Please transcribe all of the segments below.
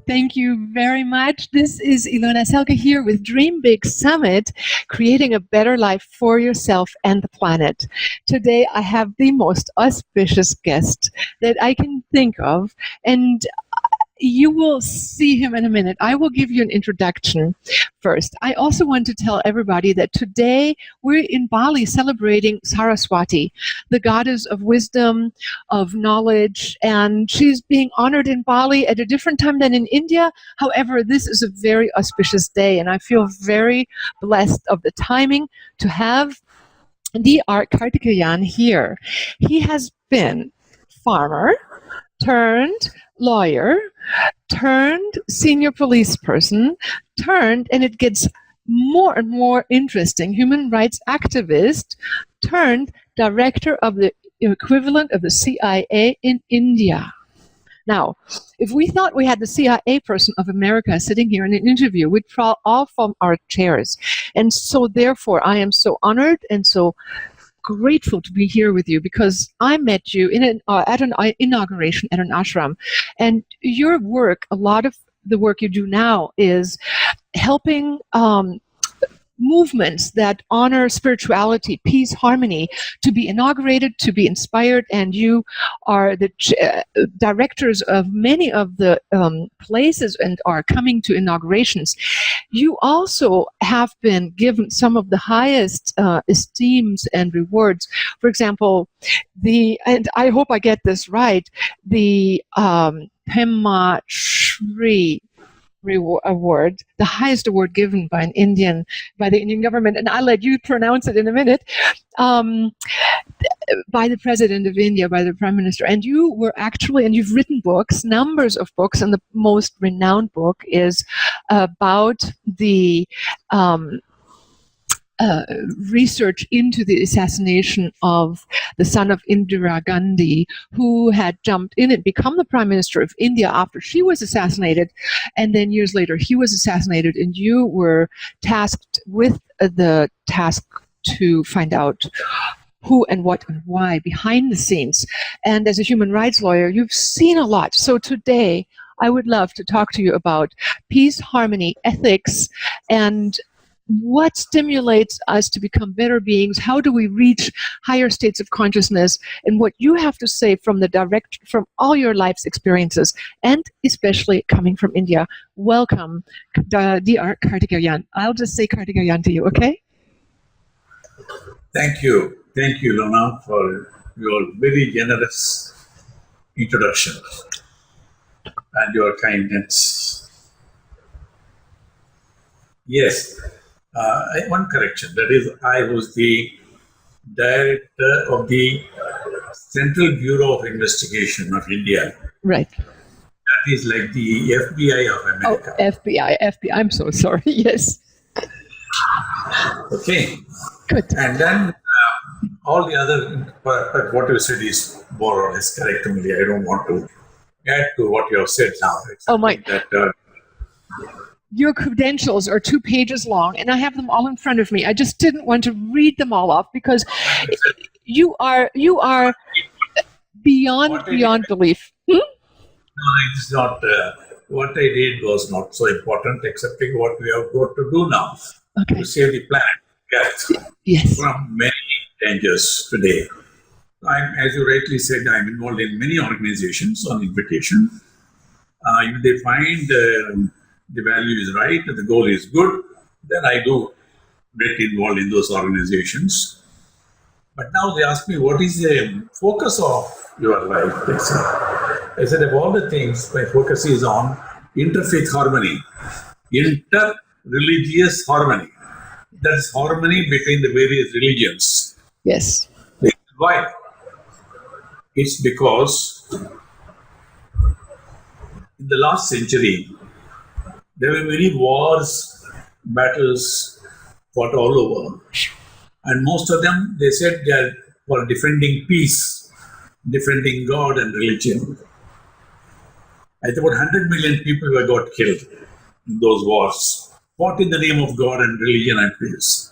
Thank you very much. This is Ilona Selke here with Dream Big Summit, creating a better life for yourself and the planet. Today, I have the most auspicious guest that I can think of, and you will see him in a minute. I will give you an introduction first. I also want to tell everybody that today we're in Bali celebrating Saraswati, the goddess of wisdom, of knowledge, and she's being honored in Bali at a different time than in India. However, this is a very auspicious day, and I feel very blessed of the timing to have the Kaarthikayan here. He has been farmer turned lawyer, turned senior police person, turned, and it gets more and more interesting, human rights activist, turned director of the equivalent of the CIA in India. Now, if we thought we had the CIA person of America sitting here in an interview, we'd fall all from our chairs. And so therefore, I am so honored and so grateful to be here with you, because I met you at an inauguration at an ashram, and your work, a lot of the work you do now is helping movements that honor spirituality, peace, harmony, to be inaugurated, to be inspired, and you are the directors of many of the places and are coming to inaugurations. You also have been given some of the highest esteems and rewards. For example, and I hope I get this right, the Pema Shri award, the highest award given by the Indian government, and I'll let you pronounce it in a minute, by the President of India, by the Prime Minister. And you were actually, and you've written books, numbers of books, and the most renowned book is about the research into the assassination of the son of Indira Gandhi, who had jumped in and become the Prime Minister of India after she was assassinated, and then years later he was assassinated, and you were tasked with the task to find out who and what and why behind the scenes. And as a human rights lawyer, you've seen a lot. So today, I would love to talk to you about peace, harmony, ethics, and what stimulates us to become better beings? How do we reach higher states of consciousness? And what you have to say from all your life's experiences, and especially coming from India. Welcome, Dr. Kaarthikayan. I'll just say Kaarthikayan to you, okay? Thank you. Thank you, Ilona, for your very generous introduction and your kindness. Yes. One correction, that is, I was the director of the Central Bureau of Investigation of India. Right. That is like the FBI of America. Oh, FBI. I'm so sorry. Yes. Okay. Good. And then all the other, but what you said is more or less correct only. I don't want to add to what you have said now. Oh, my. That, your credentials are 2 pages long, and I have them all in front of me. I just didn't want to read them all off because you are beyond belief. No, it's not. What I did was not so important, excepting what we have got to do now to save the planet from many dangers today. As you rightly said, I'm involved in many organizations on invitation. If they find the value is right, the goal is good, then I do get involved in those organizations. But now they ask me, what is the focus of your life? I said, of all the things, my focus is on interfaith harmony, inter-religious harmony. That is harmony between the various religions. Yes. Why? It's because in the last century, there were many wars, battles fought all over. And most of them, they said they are for defending peace, defending God and religion. I think about 100 million people were got killed in those wars, fought in the name of God and religion and peace.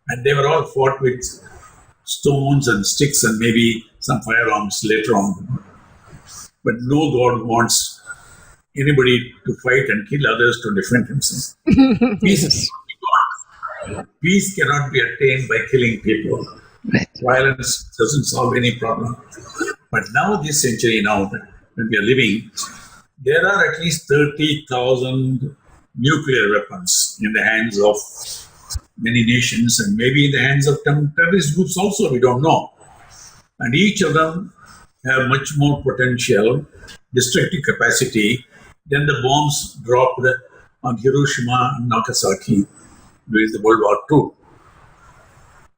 And they were all fought with stones and sticks and maybe some firearms later on. But no God wants anybody to fight and kill others to defend himself. Peace, peace cannot be attained by killing people. Right. Violence doesn't solve any problem. But now, this century, now when we are living, there are at least 30,000 nuclear weapons in the hands of many nations, and maybe in the hands of terrorist groups also, we don't know. And each of them have much more potential destructive capacity than the bombs dropped on Hiroshima and Nagasaki during the World War II.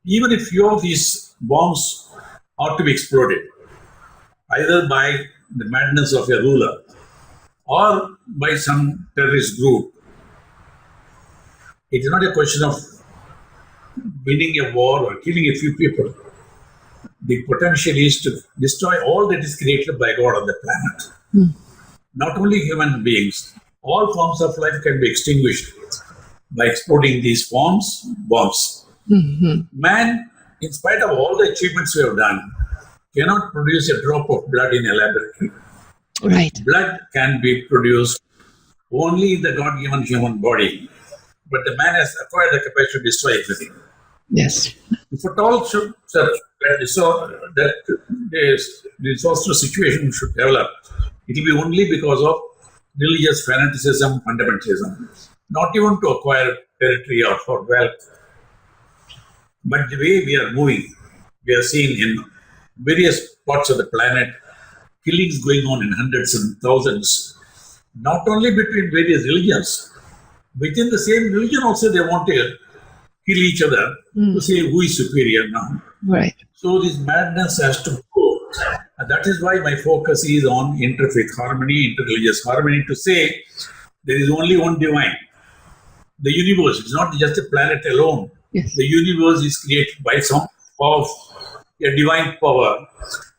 Even if few of these bombs are to be exploded, either by the madness of a ruler or by some terrorist group, it is not a question of winning a war or killing a few people. The potential is to destroy all that is created by God on the planet. Not only human beings, all forms of life can be extinguished by exploding these bombs. Man, in spite of all the achievements we have done, cannot produce a drop of blood in a laboratory. Right. Blood can be produced only in the God-given human body, but the man has acquired the capacity to destroy everything. Yes. If at all so that this disastrous situation should develop, it will be only because of religious fanaticism, fundamentalism, not even to acquire territory or for wealth. But the way we are moving, we are seeing in various parts of the planet, killings going on in hundreds and thousands, not only between various religions, within the same religion also they want to kill each other to say who is superior now. Right. So this madness has to go. And that is why my focus is on interfaith harmony, interreligious harmony, to say there is only one divine. The universe is not just a planet alone. Yes. The universe is created by some of a divine power,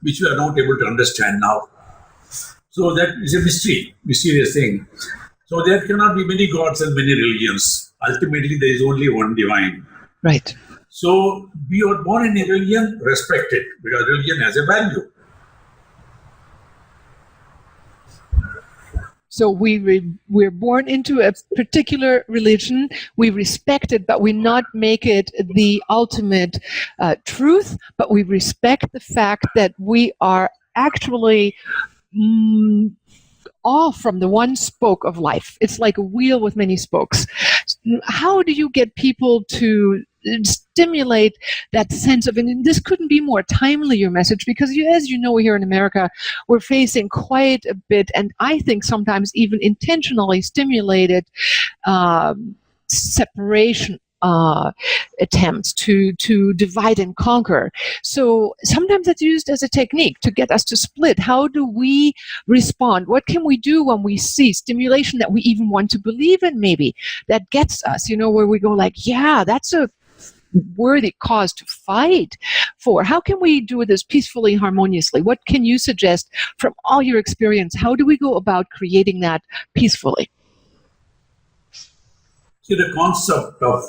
which we are not able to understand now. So that is a mystery, mysterious thing. So there cannot be many gods and many religions. Ultimately, there is only one divine. Right. So we are born in a religion, respect it, because religion has a value. So we're born into a particular religion. We respect it, but we not make it the ultimate truth. But we respect the fact that we are actually all from the one spoke of life. It's like a wheel with many spokes. How do you get people to stimulate that sense of, and this couldn't be more timely, your message, because as you know, here in America, we're facing quite a bit, and I think sometimes even intentionally stimulated separation attempts to divide and conquer. So sometimes it's used as a technique to get us to split. How do we respond? What can we do when we see stimulation that we even want to believe in, maybe, that gets us, where we go like, yeah, that's a worthy cause to fight for. How can we do this peacefully, harmoniously? What can you suggest from all your experience? How do we go about creating that peacefully? See, the concept of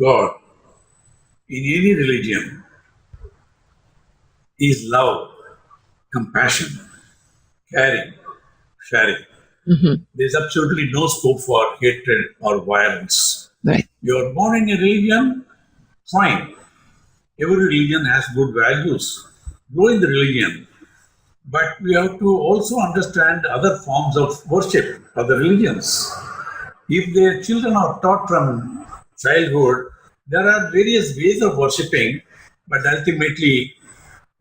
God in any religion is love, compassion, caring, sharing. Mm-hmm. There's absolutely no scope for hatred or violence. Right. You're born in a religion, fine. Every religion has good values. Grow in the religion. But we have to also understand other forms of worship, other religions. If their children are taught from childhood, there are various ways of worshipping, but ultimately,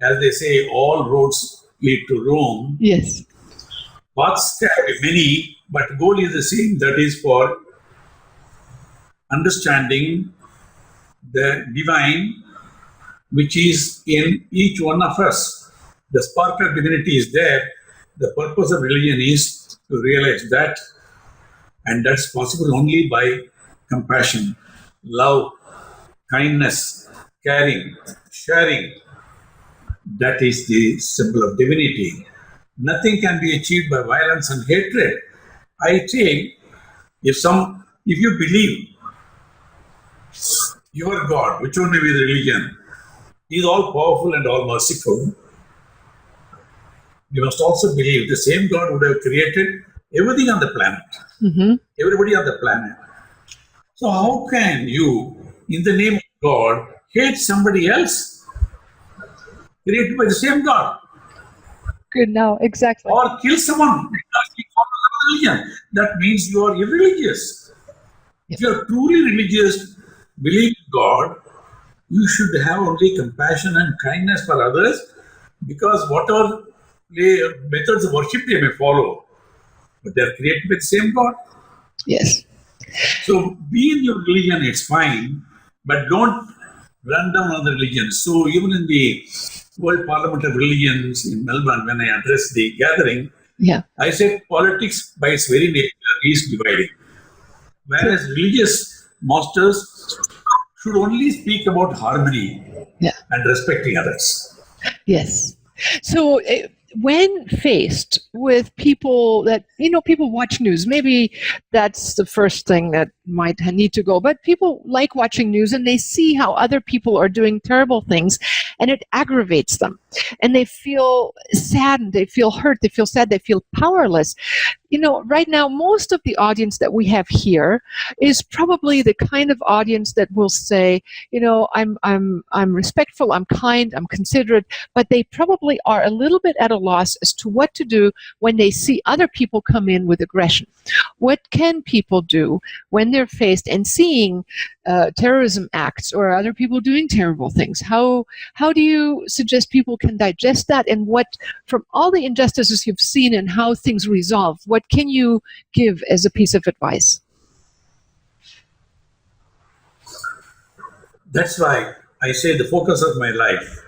as they say, all roads lead to Rome. Yes. Paths can be many, but goal is the same. That is for understanding the divine, which is in each one of us. The spark of divinity is there. The purpose of religion is to realize that. And that's possible only by compassion, love, kindness, caring, sharing. That is the symbol of divinity. Nothing can be achieved by violence and hatred. I say, if you believe your God, whichever may be the religion, is all powerful and all merciful, you must also believe the same God would have created everything on the planet. Everybody on the planet. So how can you, in the name of God, hate somebody else created by the same God? Good, now, exactly. Or kill someone because he follows another religion. That means you are irreligious. If you are truly religious, believe in God, you should have only compassion and kindness for others, because whatever methods of worship they may follow, but they are created by the same God. Yes. So be in your religion, it's fine, but don't run down other religions. So even in the World Parliament of Religions in Melbourne, when I addressed the gathering, I said politics by its very nature is dividing. Whereas religious masters should only speak about harmony and respecting others. Yes. So when faced with people that, people watch news, maybe that's the first thing that might need to go, but people like watching news and they see how other people are doing terrible things and it aggravates them and they feel saddened, they feel hurt, they feel sad, they feel powerless. Right now, most of the audience that we have here is probably the kind of audience that will say, I'm respectful, I'm kind, I'm considerate, but they probably are a little bit at a loss as to what to do when they see other people come in with aggression. What can people do when they're faced and seeing terrorism acts or other people doing terrible things? How do you suggest people can digest that, and what, from all the injustices you've seen and how things resolve, what can you give as a piece of advice? That's why I say the focus of my life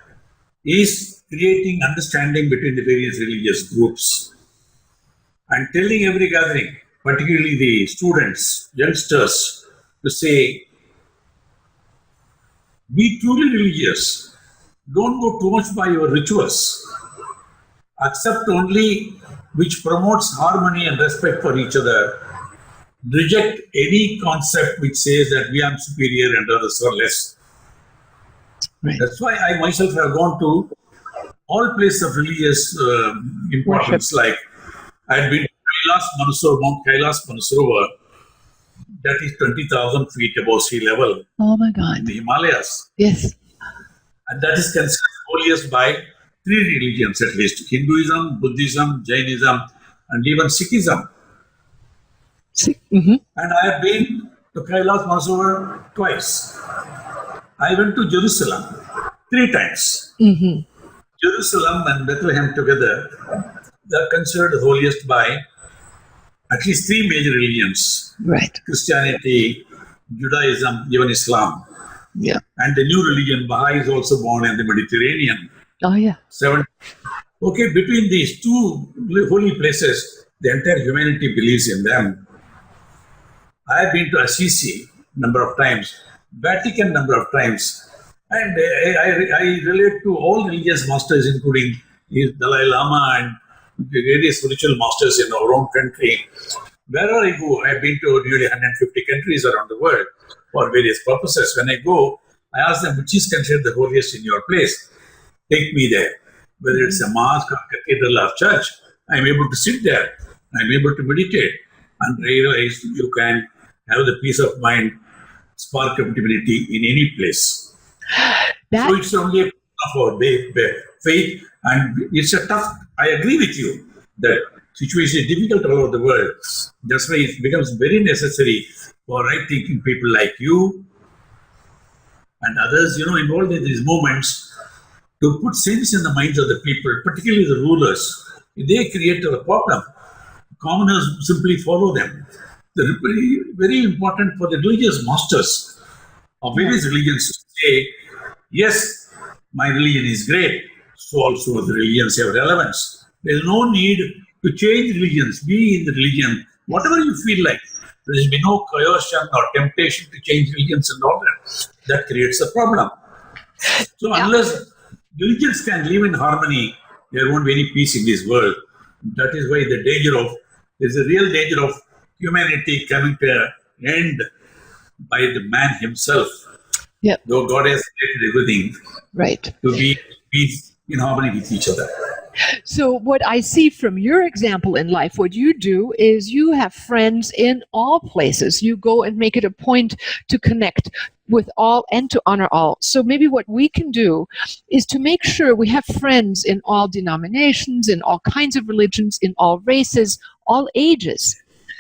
is creating understanding between the various religious groups and telling every gathering, particularly the students, youngsters, to say, be truly religious. Don't go too much by your rituals. Accept only which promotes harmony and respect for each other. Reject any concept which says that we are superior and others are less. Right. That's why I myself have gone to all places of religious importance. Worship. Like I had been to Mount Kailas Mansarovar, that is 20,000 feet above sea level. Oh my God. In the Himalayas. Yes. And that is considered holiest by 3 religions at least: Hinduism, Buddhism, Jainism, and even Sikhism. And I have been to Kailas Mansarovar twice. I went to Jerusalem 3 times. Jerusalem and Bethlehem together, they are considered the holiest by at least 3 major religions. Right. Christianity, Judaism, even Islam. Yeah. And the new religion, Baha'i, is also born in the Mediterranean. Oh, yeah. 7. Okay, between these 2 holy places, the entire humanity believes in them. I have been to Assisi number of times, Vatican number of times, and I relate to all religious masters, including Dalai Lama and various spiritual masters in our own country. Wherever I go, I have been to nearly 150 countries around the world for various purposes. When I go, I ask them, which is considered the holiest in your place? Take me there. Whether it's a mosque or cathedral or church, I am able to sit there. I am able to meditate and realize you can have the peace of mind, spark of divinity in any place. So it's only a question of our faith, and it's a tough. I agree with you that situation is difficult all over the world. That's why it becomes very necessary for right-thinking people like you and others, involved in these movements, to put sense in the minds of the people, particularly the rulers. They create a problem. Commoners simply follow them. They're very important for the religious masters of various religions to say, yes, my religion is great, so also the religions have relevance. There's no need to change religions. Be in the religion, whatever you feel like. There should be no coercion or temptation to change religions and all that. That creates a problem. So unless religions can live in harmony, there won't be any peace in this world. That is why there's a real danger of humanity coming to an end by the man himself. Yep. Though God has created everything, right, to be peace in harmony with each other. So what I see from your example in life, what you do is you have friends in all places. You go and make it a point to connect with all and to honor all. So maybe what we can do is to make sure we have friends in all denominations, in all kinds of religions, in all races, all ages.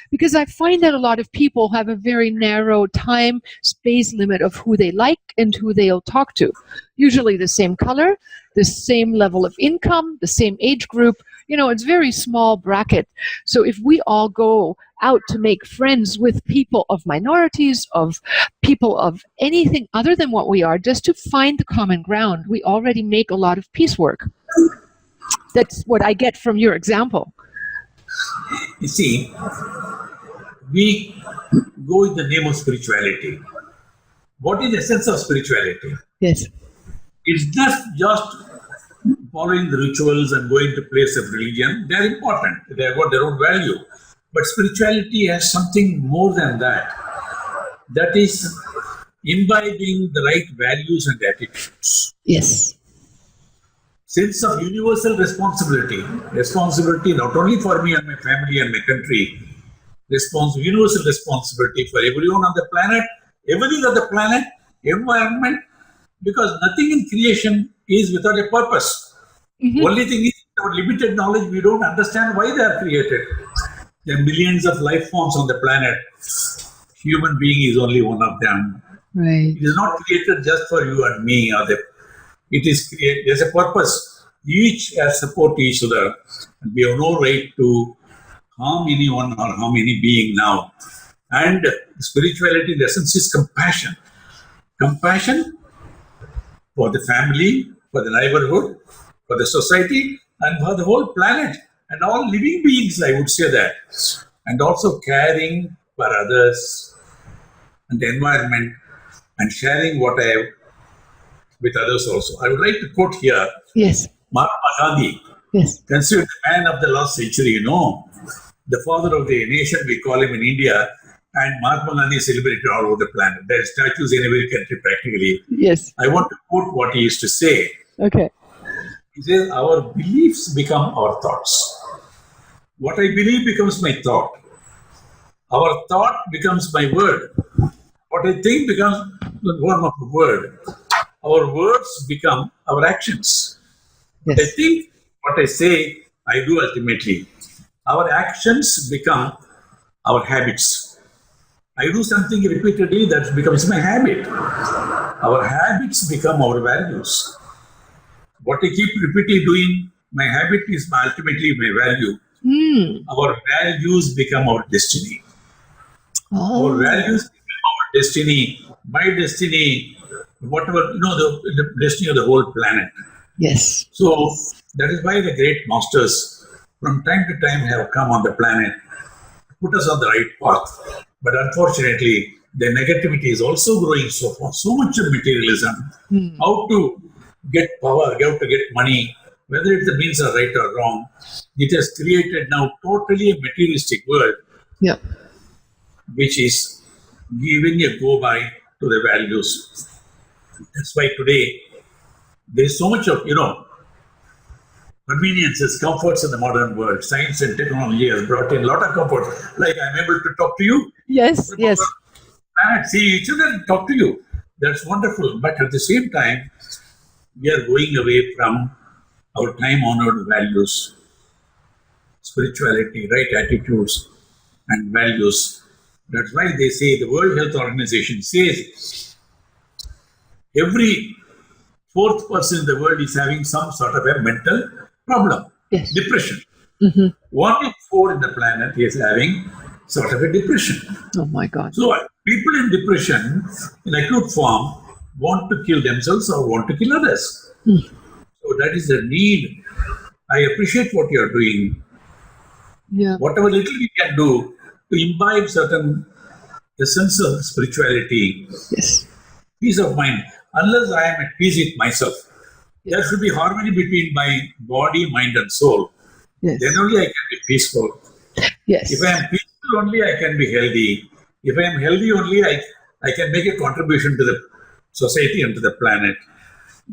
Because I find that a lot of people have a very narrow time space limit of who they like and who they'll talk to. Usually the same color, the same level of income, the same age group. It's very small bracket. So if we all go out to make friends with people of minorities, of people of anything other than what we are, just to find the common ground, we already make a lot of peace work. That's what I get from your example. You see, we go in the name of spirituality. What is the essence of spirituality? Yes. It's not just following the rituals and going to place of religion. They are important. They have got their own value. But spirituality has something more than that. That is imbibing the right values and attitudes. Yes. Sense of universal responsibility not only for me and my family and my country, universal responsibility for everyone on the planet, everything on the planet, environment, because nothing in creation is without a purpose. Mm-hmm. Only thing is, our limited knowledge, we don't understand why they are created. There are millions of life forms on the planet. Human being is only one of them. Right. It is not created just for you and me. It is created. There's a purpose. Each has support each other. And we have no right to harm anyone or harm any being now. And spirituality, in essence, is compassion. Compassion for the family, for the neighborhood, for the society, and for the whole planet. And all living beings, I would say that. And also caring for others and the environment and sharing what I have with others also. I would like to quote here Mahatma Gandhi, considered the man of the last century, the father of the nation, we call him in India, and Mahatma Gandhi is celebrated all over the planet. There are statues in every country practically. Yes. I want to quote what he used to say. Okay. He says, our beliefs become our thoughts. What I believe becomes my thought. Our thought becomes my word. What I think becomes the form of a word. Our words become our actions. What I think, what I say, I do ultimately. Our actions become our habits. I do something repeatedly, that becomes my habit. Our habits become our values. What I keep repeatedly doing, my habit is ultimately my value. Our values become our destiny. Oh. Our values become our destiny. My destiny, whatever, the destiny of the whole planet. Yes. So that is why the great masters from time to time have come on the planet, put us on the right path. But unfortunately, the negativity is also growing so far. So much of materialism. How to get power, how to get money, whether it means are right or wrong. It has created now totally a materialistic world, which is giving a go by to the values. That's why today there is so much of, conveniences, comforts in the modern world. Science and technology has brought in a lot of comfort. Like I'm able to talk to you. Yes. See each other and talk to you. That's wonderful. But at the same time, we are going away from our time-honored values, spirituality, right attitudes and values. That's why they say, the World Health Organization says, every fourth person in the world is having some sort of a mental problem, depression. 1 in 4 in the planet is having sort of a depression. Oh my God. So people in depression, in acute form, want to kill themselves or want to kill others. So that is the need. I appreciate what you are doing. Whatever little we can do to imbibe certain essence of spirituality, peace of mind. Unless I am at peace with myself, there should be harmony between my body, mind and soul. Then only I can be peaceful. If I am peaceful only, I can be healthy. If I am healthy only, I can make a contribution to the society and to the planet.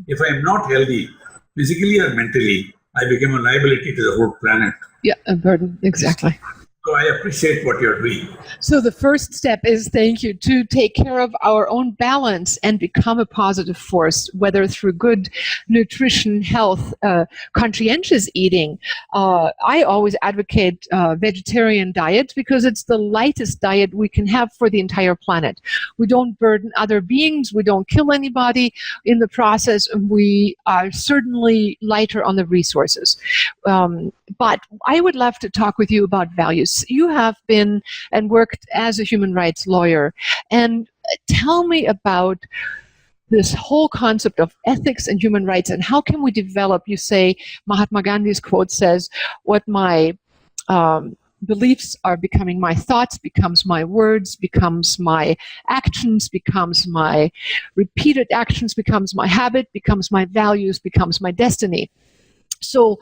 If I am not healthy, physically or mentally, I became a liability to the whole planet. Yeah, a burden, exactly. So I appreciate what you're doing. So the first step is, thank you, to take care of our own balance and become a positive force, whether through good nutrition, health, conscientious eating. I always advocate vegetarian diet because it's the lightest diet we can have for the entire planet. We don't burden other beings. We don't kill anybody in the process. And we are certainly lighter on the resources. But I would love to talk with you about values. You have been and worked as a human rights lawyer. And tell me about this whole concept of ethics and human rights, and how can we develop, you say, Mahatma Gandhi's quote says, what my beliefs are becoming my thoughts, becomes my words, becomes my actions, becomes my repeated actions, becomes my habit, becomes my values, becomes my destiny. So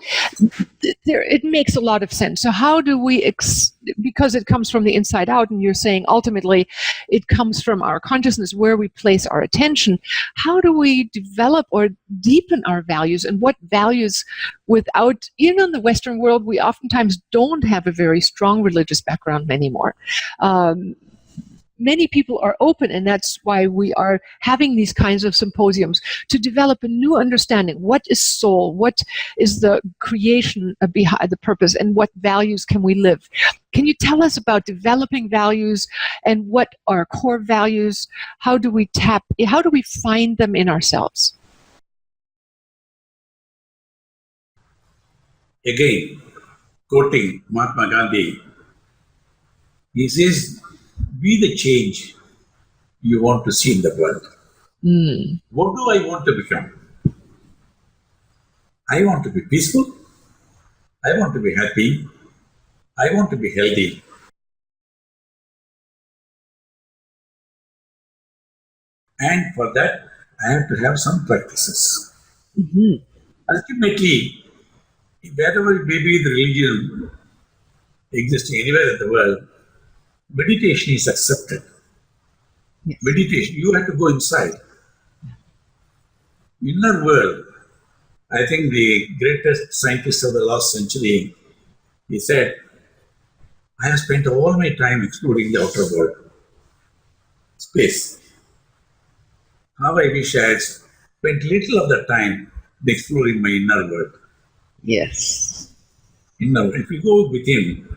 it makes a lot of sense. So how do we, because it comes from the inside out, and you're saying ultimately it comes from our consciousness, where we place our attention, how do we develop or deepen our values, and what values without, even in the Western world, we oftentimes don't have a very strong religious background anymore. Many people are open, and that's why we are having these kinds of symposiums to develop a new understanding. What is soul? What is the creation behind the purpose? And what values can we live? Can you tell us about developing values and what are core values? How do we find them in ourselves? Again, quoting Mahatma Gandhi, he says, be the change you want to see in the world. What do I want to become? I want to be peaceful. I want to be happy. I want to be healthy. And for that, I have to have some practices. Ultimately, wherever maybe the religion existing anywhere in the world, meditation is accepted. Yes. Meditation, you have to go inside. Inner world. I think the greatest scientist of the last century, he said, I have spent all my time exploring the outer world, space. How I wish I had spent little of the time exploring my inner world. Yes. If you go within,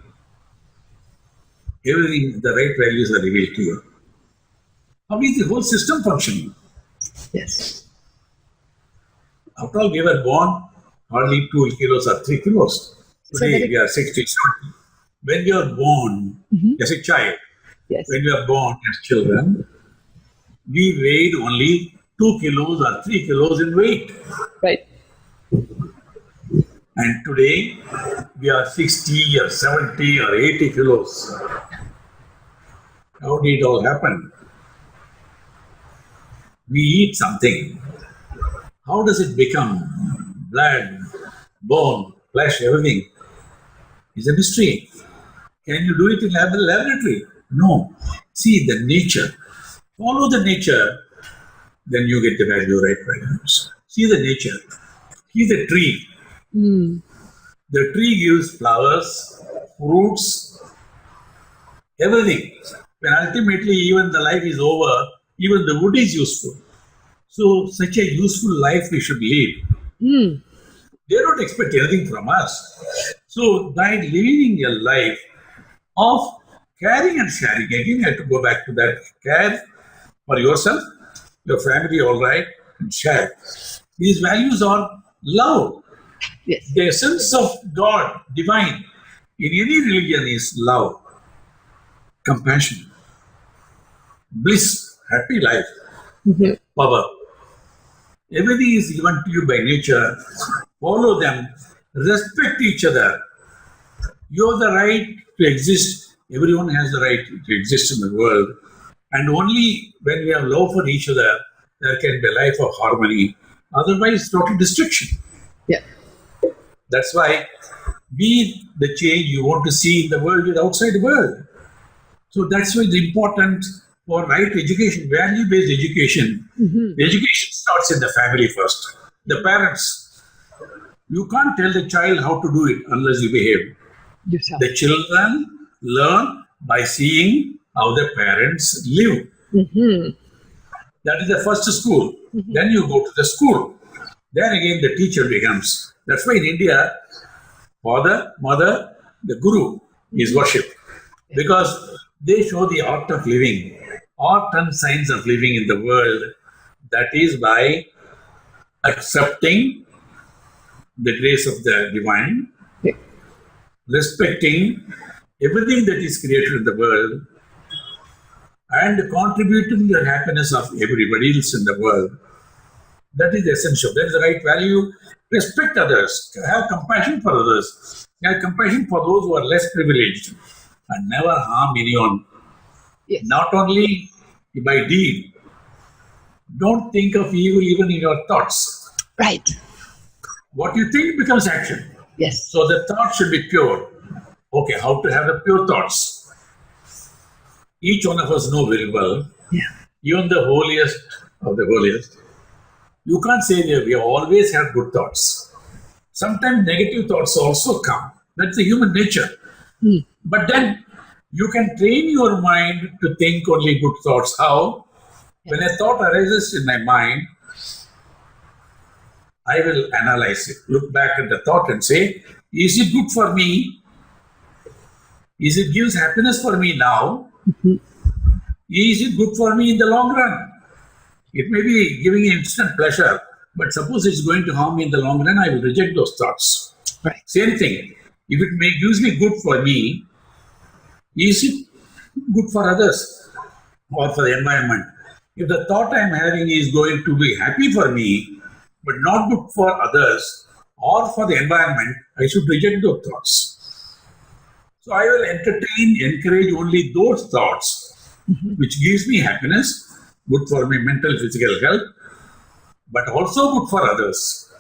everything, the right values are revealed to you. How is the whole system functioning? Yes. After all, we were born hardly 2 kilos or 3 kilos. Today we are 60, 70. When we are born as a child, when we are born as children, we weighed only 2 kilos or 3 kilos in weight. Right. And today we are 60 or 70 or 80 kilos. How did it all happen? We eat something. How does it become blood, bone, flesh, everything? It's a mystery. Can you do it in a laboratory? No. See the nature. Follow the nature, then you get the right values. See the nature. See the tree. The tree gives flowers, fruits, everything. When ultimately even the life is over, even the wood is useful. So such a useful life we should lead. They don't expect anything from us. So by living a life of caring and sharing, again I have to go back to that, care for yourself, your family, all right, and share. These values are love. Yes. The essence of God, divine, in any religion is love, compassion, bliss, happy life, power. Everything is given to you by nature. Follow them, respect each other. You have the right to exist. Everyone has the right to exist in the world. And only when we have love for each other, there can be a life of harmony. Otherwise, total destruction. Yeah. That's why be the change you want to see in the world with outside the world. So that's why it's important for right education, value-based education. The education starts in the family first. The parents, You can't tell the child how to do it unless you behave. Yourself. The children learn by seeing how their parents live. Mm-hmm. That is the first school. Mm-hmm. Then you go to the school. Then again the teacher becomes. That's why in India, father, mother, the guru is worshipped. Because they show the art of living, art and science of living in the world. That is by accepting the grace of the divine, respecting everything that is created in the world, and contributing to the happiness of everybody else in the world. That is essential. That is the right value. Respect others. Have compassion for others. Have compassion for those who are less privileged. And never harm anyone. Yes. Not only by deed. Don't think of evil even in your thoughts. Right. What you think becomes action. Yes. So the thought should be pure. Okay, how to have the pure thoughts? Each one of us know very well. Yeah. Even the holiest of the holiest. You can't say that we always have good thoughts. Sometimes negative thoughts also come. That's the human nature. But then you can train your mind to think only good thoughts. How? When a thought arises in my mind, I will analyze it, look back at the thought and say, is it good for me? Is it gives happiness for me now? Mm-hmm. Is it good for me in the long run? It may be giving instant pleasure, but suppose it's going to harm me in the long run, I will reject those thoughts. Right. Same thing. If it gives me good for me, is it good for others or for the environment? If the thought I'm having is going to be happy for me, but not good for others or for the environment, I should reject those thoughts. So I will encourage only those thoughts which gives me happiness, good for my mental, physical health, but also good for others.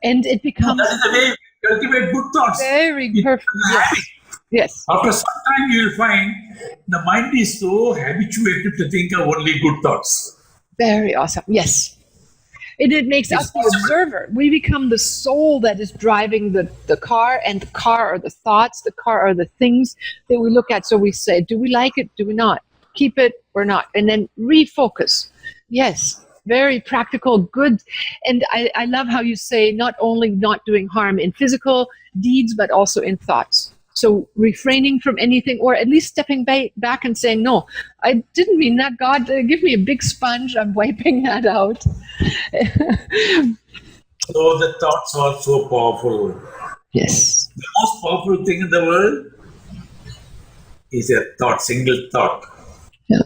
And it becomes... That is the way we cultivate good thoughts. Very perfect. Yes. After some time, you will find the mind is so habituated to think of only good thoughts. Very awesome. Yes. And it makes us the observer. We become the soul that is driving the car, and the car are the thoughts, the car are the things that we look at. So we say, do we like it? Do we not? Keep it or not? And then refocus. Yes. Very practical, good. And I love how you say not only not doing harm in physical deeds, but also in thoughts. So refraining from anything, or at least stepping back and saying, no, I didn't mean that. God, give me a big sponge. I'm wiping that out. So the thoughts are so powerful. Yes. The most powerful thing in the world is a thought, single thought. Yeah.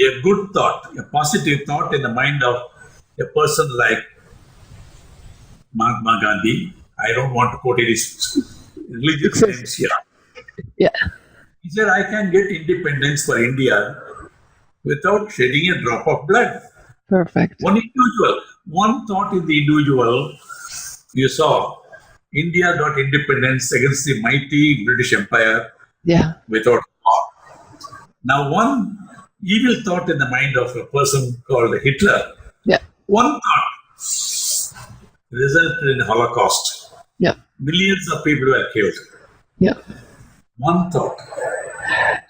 A good thought, a positive thought in the mind of a person like Mahatma Gandhi. I don't want to quote his religious names here. Yeah. He said, I can get independence for India without shedding a drop of blood. Perfect. One thought in the individual, you saw, India got independence against the mighty British Empire without war. Now, one evil thought in the mind of a person called Hitler, one thought resulted in Holocaust. Millions of people were killed. One thought.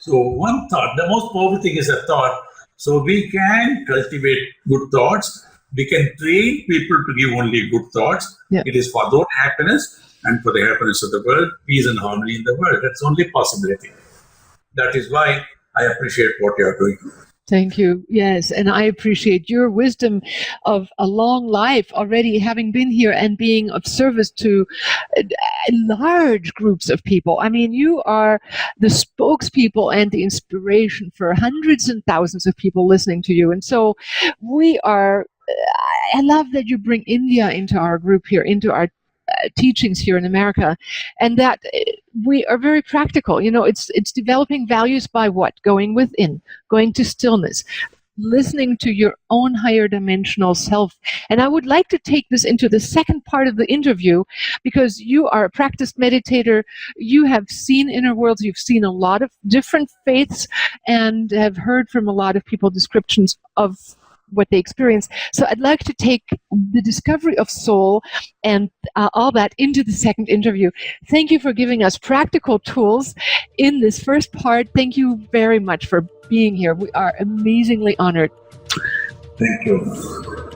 So one thought, the most powerful thing is a thought. So we can cultivate good thoughts. We can train people to give only good thoughts. It is for their happiness and for the happiness of the world, peace and harmony in the world. That's only possibility. That is why I appreciate what you are doing. Thank you. Yes. And I appreciate your wisdom of a long life already, having been here and being of service to large groups of people. I mean, you are the spokespeople and the inspiration for hundreds and thousands of people listening to you. And so I love that you bring India into our group here, into our teachings here in America, and that we are very practical. You know, it's developing values by what? Going within, going to stillness, listening to your own higher dimensional self. And I would like to take this into the second part of the interview, because you are a practiced meditator. You have seen inner worlds. You've seen a lot of different faiths and have heard from a lot of people descriptions of what they experience. So I'd like to take the discovery of soul and all that into the second interview. Thank you for giving us practical tools in this first part. Thank you very much for being here. We are amazingly honored. Thank you.